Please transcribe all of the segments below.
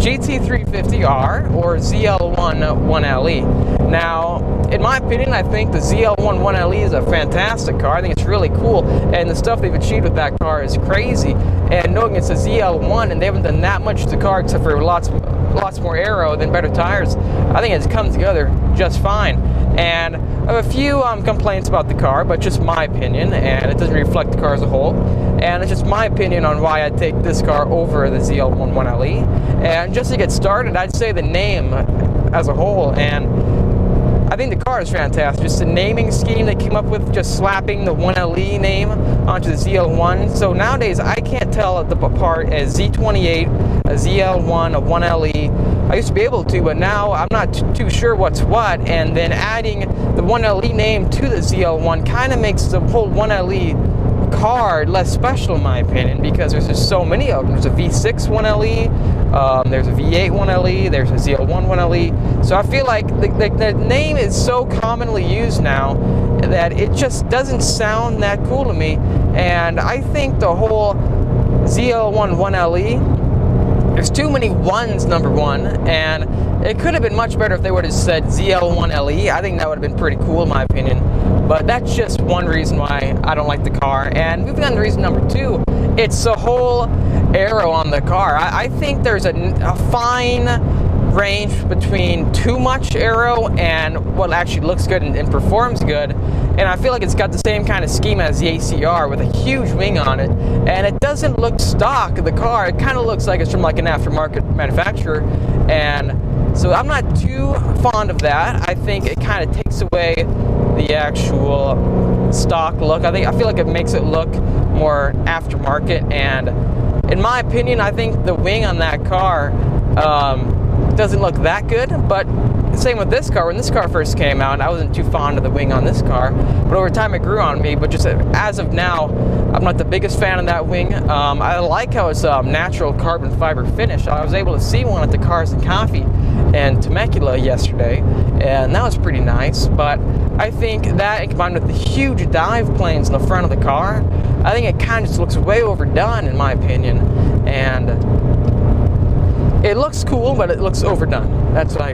GT350R or ZL1 1LE. Now, in my opinion, I think the ZL1 1LE is a fantastic car. I think it's really cool, and the stuff they've achieved with that car is crazy. And knowing it's a ZL1 and they haven't done that much to the car except for lots more aero than better tires, I think it's come together just fine. And I have a few complaints about the car, but just my opinion, and it doesn't reflect the car as a whole. And it's just my opinion on why I'd take this car over the ZL1 1LE. And just to get started, I'd say the name as a whole, and I think the car is fantastic. Just the naming scheme they came up with, just slapping the 1LE name onto the ZL1. So nowadays, I can't tell it apart as Z28, a ZL1, a 1LE. I used to be able to, but now I'm not too sure what's what. And then adding the 1LE name to the ZL1 kind of makes the whole 1LE car less special in my opinion, because there's just so many of them. There's a V6 1LE, there's a V8 1LE, there's a ZL1 1LE. So I feel like the name is so commonly used now that it just doesn't sound that cool to me. And I think the whole ZL1 1LE, there's too many ones, number one, and it could have been much better if they would have said ZL1LE. I think that would have been pretty cool in my opinion. But that's just one reason why I don't like the car. And moving on to reason number two, it's the whole aero on the car. I think there's a fine range between too much aero and what actually looks good and performs good. And I feel like it's got the same kind of scheme as the ACR with a huge wing on it. And it doesn't look stock, the car. It kind of looks like it's from like an aftermarket manufacturer. And so I'm not too fond of that. I think it kind of takes away the actual stock look. I feel like it makes it look more aftermarket, and in my opinion, I think the wing on that car doesn't look that good. But same with this car. When this car first came out, I wasn't too fond of the wing on this car, but over time it grew on me. But just as of now, I'm not the biggest fan of that wing. I like how it's natural carbon fiber finish. I was able to see one at the Cars and Coffee in Temecula yesterday, and that was pretty nice. But I think that, and combined with the huge dive planes in the front of the car, I think it kind of just looks way overdone in my opinion. And it looks cool, but it looks overdone. That's what I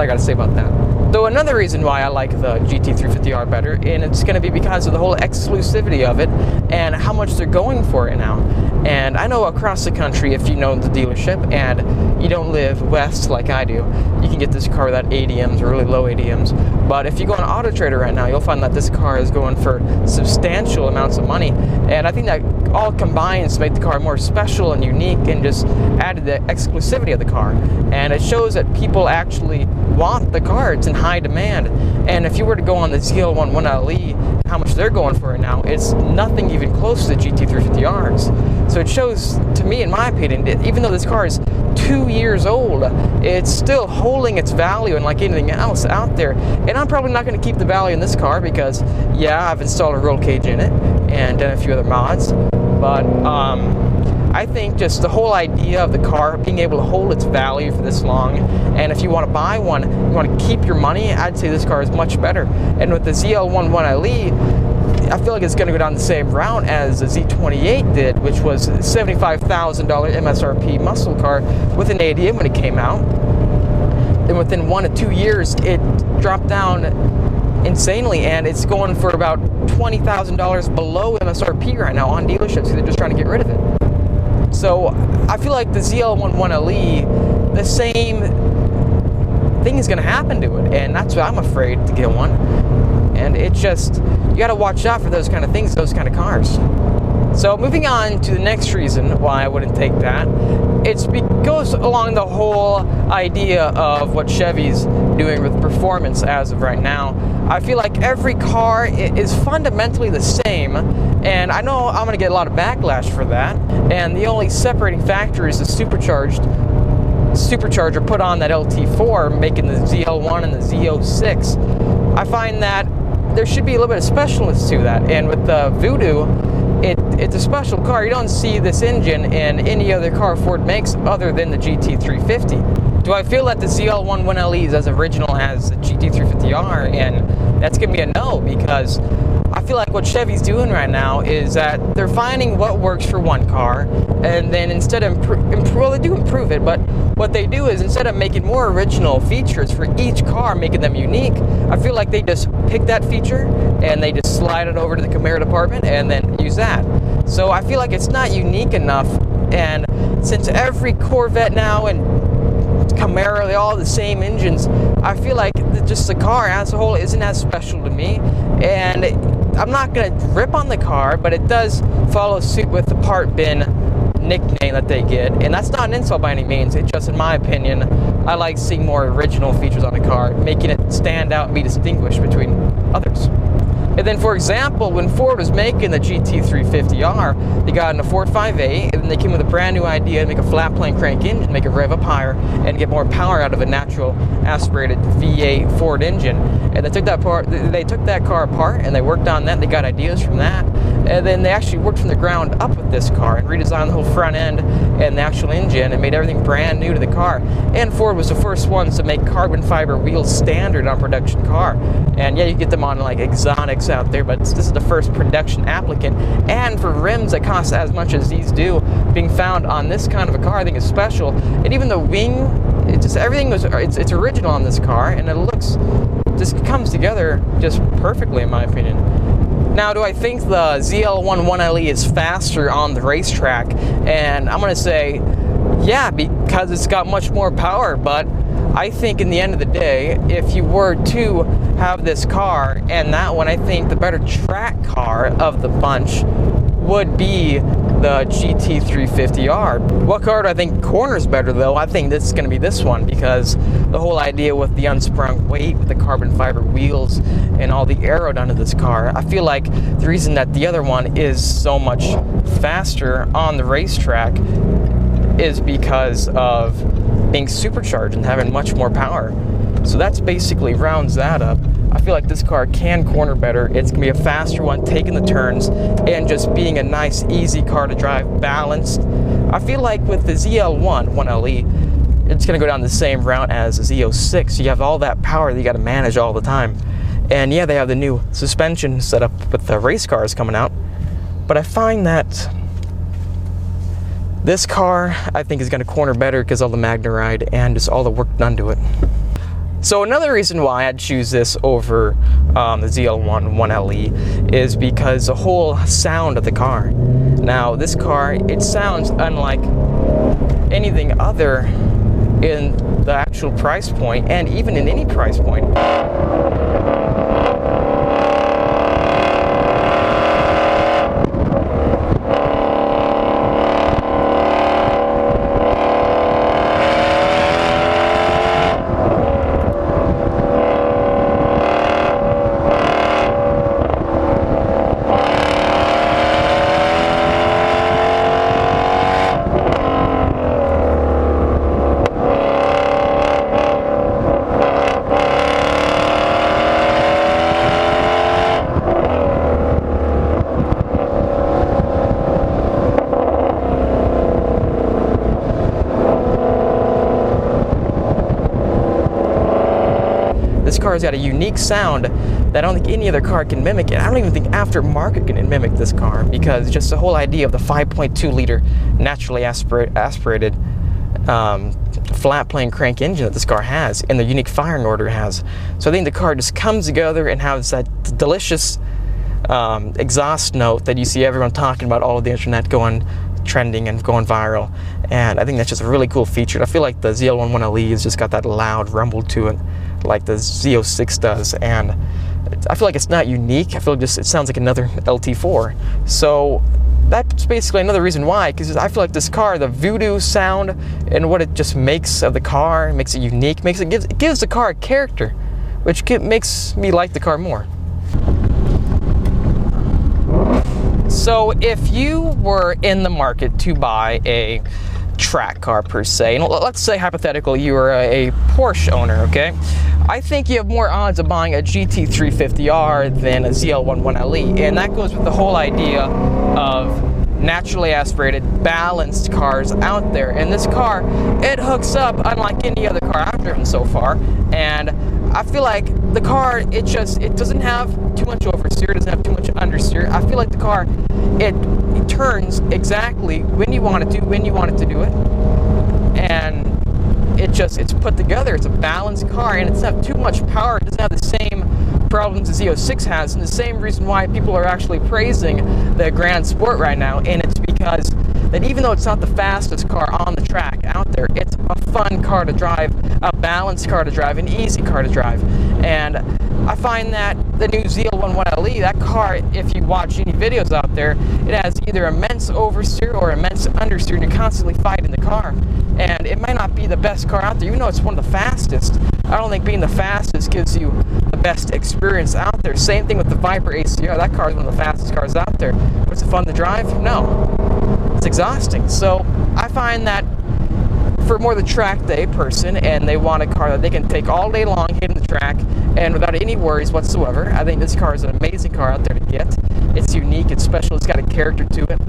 got to say about that. Though another reason why I like the GT350R better, and it's going to be because of the whole exclusivity of it and how much they're going for it now. And I know across the country, if you know the dealership and you don't live west like I do, you can get this car without ADMs or really low ADMs. But if you go on Auto Trader right now, you'll find that this car is going for substantial amounts of money. And I think that all combines to make the car more special and unique, and just added the exclusivity of the car. And it shows that people actually want the car. It's in high demand. And if you were to go on the ZL1 1LE, how much they're going for it now, it's nothing even close to the GT350Rs. So it shows, to me, in my opinion, that even though this car is 2 years old, it's still holding its value and anything else out there. And I'm probably not going to keep the value in this car because, yeah, I've installed a roll cage in it and done a few other mods. But I think just the whole idea of the car being able to hold its value for this long, and if you want to buy one, you want to keep your money, I'd say this car is much better. And with the ZL1 1LE, I feel like it's going to go down the same route as the Z28 did, which was a $75,000 MSRP muscle car with an ADM when it came out. Then within 1 to 2 years, it dropped down insanely, and it's going for about $20,000 below MSRP right now on dealerships. They're just trying to get rid of it. So I feel like the ZL1 1LE, the same thing is going to happen to it, and that's why I'm afraid to get one. And it just, you got to watch out for those kind of things, those kind of cars. So moving on to the next reason why I wouldn't take that, it goes along the whole idea of what Chevy's doing with performance as of right now. I feel like every car is fundamentally the same, and I know I'm going to get a lot of backlash for that, and the only separating factor is the supercharger put on that LT4, making the ZL1 and the Z06. I find that there should be a little bit of specialness to that, and with the Voodoo, it's a special car. You don't see this engine in any other car Ford makes other than the GT350. Do I feel that the ZL1 1LE is as original as the GT350R? And that's going to be a no, because I I feel like what Chevy's doing right now is that they're finding what works for one car, and then instead of well, they do improve it, but what they do is instead of making more original features for each car, making them unique, I feel like they just pick that feature and they just slide it over to the Camaro department and then use that. So I feel like it's not unique enough, and since every Corvette now and Camaro, they all have the same engines, I feel like just the car as a whole isn't as special to me. And I'm not going to rip on the car, but it does follow suit with the part bin nickname that they get. And that's not an insult by any means. It's just, in my opinion, I like seeing more original features on a car, making it stand out and be distinguished between others. And then, for example, when Ford was making the GT350R, they got in a 458, and then they came with a brand new idea to make a flat plane crank engine, make it rev up higher, and get more power out of a natural aspirated V8 Ford engine. And they took that car apart, and they worked on that. They got ideas from that, and then they actually worked from the ground up with this car and redesigned the whole front end and the actual engine, and made everything brand new to the car. And Ford was the first ones to make carbon fiber wheels standard on production car. And yeah, you get them on like Exotics out there, but this is the first production applicant. And for rims that cost as much as these do, being found on this kind of a car, I think is special. And even the wing, it just everything was it's original on this car, and it looks just comes together just perfectly, in my opinion. Now, do I think the ZL1 1LE is faster on the racetrack? And I'm going to say, yeah, because it's got much more power. But I think in the end of the day, if you were to have this car and that one, I think the better track car of the bunch would be the GT350R. What car do I think corners better, though? I think this is going to be this one, because the whole idea with the unsprung weight, with the carbon fiber wheels, and all the aero done to this car, I feel like the reason that the other one is so much faster on the racetrack is because of being supercharged and having much more power. So that's basically rounds that up. I feel like this car can corner better. It's gonna be a faster one, taking the turns, and just being a nice, easy car to drive, balanced. I feel like with the ZL1 1LE, it's gonna go down the same route as the Z06. You have all that power that you gotta manage all the time. And yeah, they have the new suspension setup with the race cars coming out. But I find that this car, I think, is gonna corner better because of all the MagneRide and just all the work done to it. So another reason why I'd choose this over the ZL1 1LE is because the whole sound of the car. Now, this car, it sounds unlike anything other in the actual price point, and even in any price point. This car's got a unique sound that I don't think any other car can mimic, and I don't even think aftermarket can mimic this car, because just the whole idea of the 5.2 liter naturally aspirated flat plane crank engine that this car has, and the unique firing order it has. So I think the car just comes together and has that delicious exhaust note that you see everyone talking about, all of the internet going trending and going viral. And I think that's just a really cool feature. I feel like the ZL1 1LE has just got that loud rumble to it, like the Z06 does, and I feel like it's not unique. I feel like it sounds like another LT4. So that's basically another reason why, because I feel like this car, the voodoo sound and what it just makes of the car, makes it unique, it gives the car a character, which makes me like the car more. So if you were in the market to buy a track car per se, and let's say hypothetical you were a Porsche owner, okay? I think you have more odds of buying a GT350R than a ZL1 1LE, and that goes with the whole idea of naturally aspirated, balanced cars out there. And this car, it hooks up unlike any other car I've driven so far, and I feel like the car, it doesn't have too much oversteer, it doesn't have too much understeer. I feel like the car, it turns exactly when you want it to, when you want it to do it. And it's put together, it's a balanced car, and it doesn't have too much power, it doesn't have the same problems the Z06 has, and the same reason why people are actually praising the Grand Sport right now, and it's because that even though it's not the fastest car on the track out there, it's a fun car to drive, a balanced car to drive, an easy car to drive. And I find that the new ZL1 1LE, that car, if you watch any videos out there, it has either immense oversteer or immense understeer, and you're constantly fighting the car. And it might not be the best car out there, even though it's one of the fastest. I don't think being the fastest gives you the best experience out there. Same thing with the Viper ACR. That car is one of the fastest cars out there. Was it fun to drive? No. It's exhausting. So I find that for more the track day person, and they want a car that they can take all day long hitting the track and without any worries whatsoever, I think this car is an amazing car out there to get. It's unique, it's special, it's got a character to it,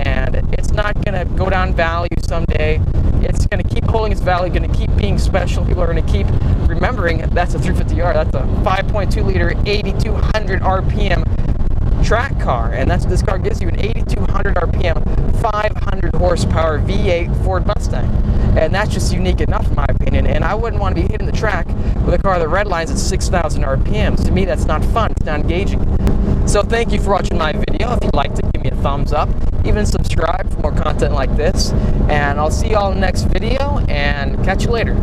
and it's not going to go down value someday. It's going to keep holding its value, going to keep being special. People are going to keep remembering that's a 350R, that's a 5.2 liter 8200 RPM track car, and this car gives you an 8200 RPM 500 horsepower V8 Ford Mustang, and that's just unique enough in my opinion. And I wouldn't want to be hitting the track with a car that redlines at 6,000 RPMs. To me, that's not fun, it's not engaging. So thank you for watching my video. If you liked it, give me a thumbs up, even subscribe for more content like this, and I'll see you all in the next video and catch you later.